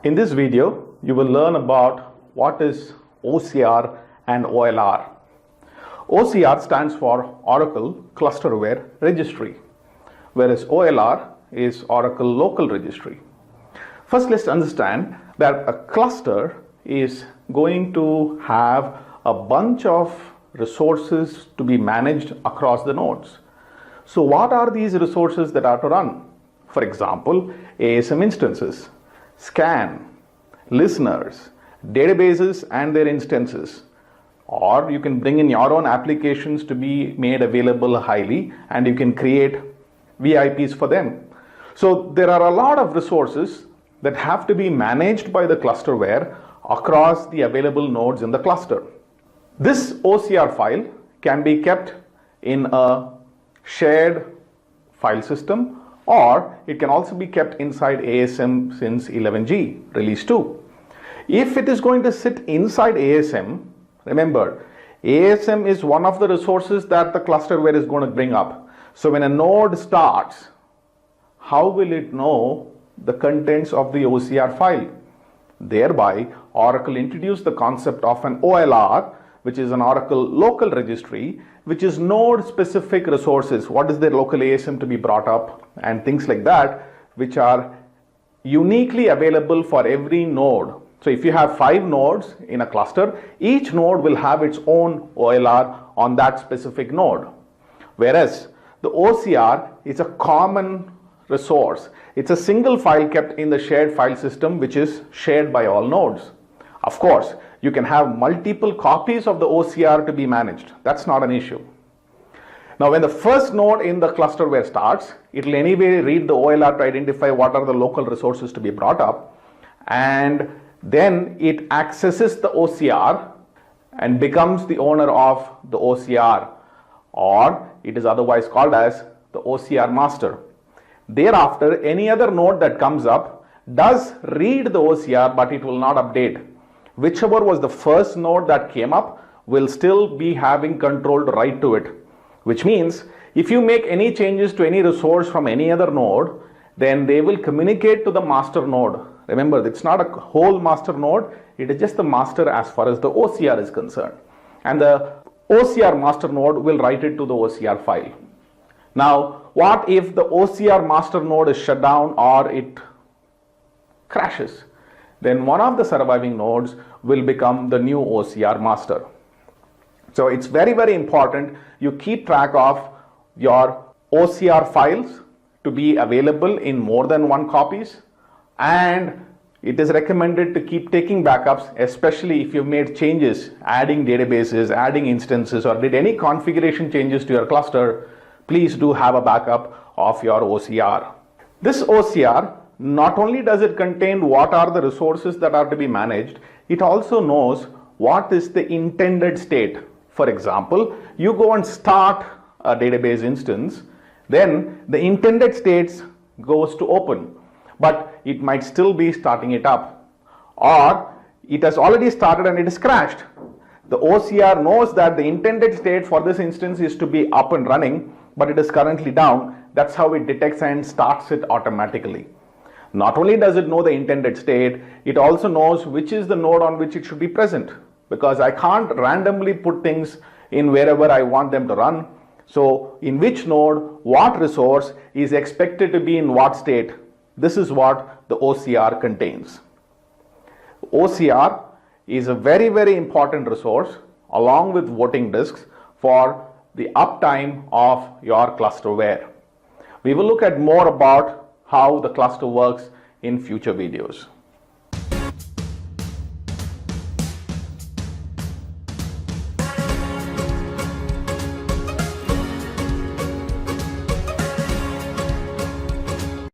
In this video, you will learn about what is OCR and OLR. OCR stands for Oracle Clusterware Registry, whereas OLR is Oracle Local Registry. First, let's understand that a cluster is going to have a bunch of resources to be managed across the nodes. So what are these resources that are to run? For example, ASM instances, scan, listeners, databases and their instances. Or you can bring in your own applications to be made available highly, and you can create VIPs for them. So there are a lot of resources that have to be managed by the clusterware across the available nodes in the cluster. This OCR file can be kept in a shared file system, or it can also be kept inside ASM since 11G release 2. If it is going to sit inside ASM, remember, ASM is one of the resources that the clusterware is going to bring up. So when a node starts, how will it know the contents of the OCR file? Thereby, Oracle introduced the concept of an OLR, which is an Oracle local registry, which is node specific resources. What is their local ASM to be brought up and things like that, which are uniquely available for every node. So if you have 5 nodes in a cluster, each node will have its own OLR on that specific node. Whereas the OCR is a common resource. It's a single file kept in the shared file system, which is shared by all nodes. Of course, you can have multiple copies of the OCR to be managed. That's not an issue. Now, when the first node in the clusterware starts, it will anyway read the OLR to identify what are the local resources to be brought up, and then it accesses the OCR and becomes the owner of the OCR, or it is otherwise called as the OCR master. Thereafter, any other node that comes up does read the OCR, but it will not update. Whichever was the first node that came up will still be having control to write to it, which means if you make any changes to any resource from any other node, then they will communicate to the master node. Remember, it's not a whole master node, it is just the master as far as the OCR is concerned. And the OCR master node will write it to the OCR file. Now, what if the OCR master node is shut down or it crashes? Then one of the surviving nodes will become the new OCR master. So it's very, very important you keep track of your OCR files to be available in more than one copies, and it is recommended to keep taking backups, especially if you've made changes, adding databases, adding instances, or did any configuration changes to your cluster. Please do have a backup of your OCR. This OCR, not only does it contain what are the resources that are to be managed, it also knows what is the intended state. For example, you go and start a database instance, then the intended state goes to open, but it might still be starting it up, or it has already started and it is crashed. The OCR knows that the intended state for this instance is to be up and running, but it is currently down. That's how it detects and starts it automatically. Not only does it know the intended state, it also knows which is the node on which it should be present, because I can't randomly put things in wherever I want them to run. So in which node, what resource is expected to be in what state? This is what the OCR contains. OCR is a very, very important resource along with voting disks for the uptime of your clusterware. We will look at more about how the cluster works in future videos.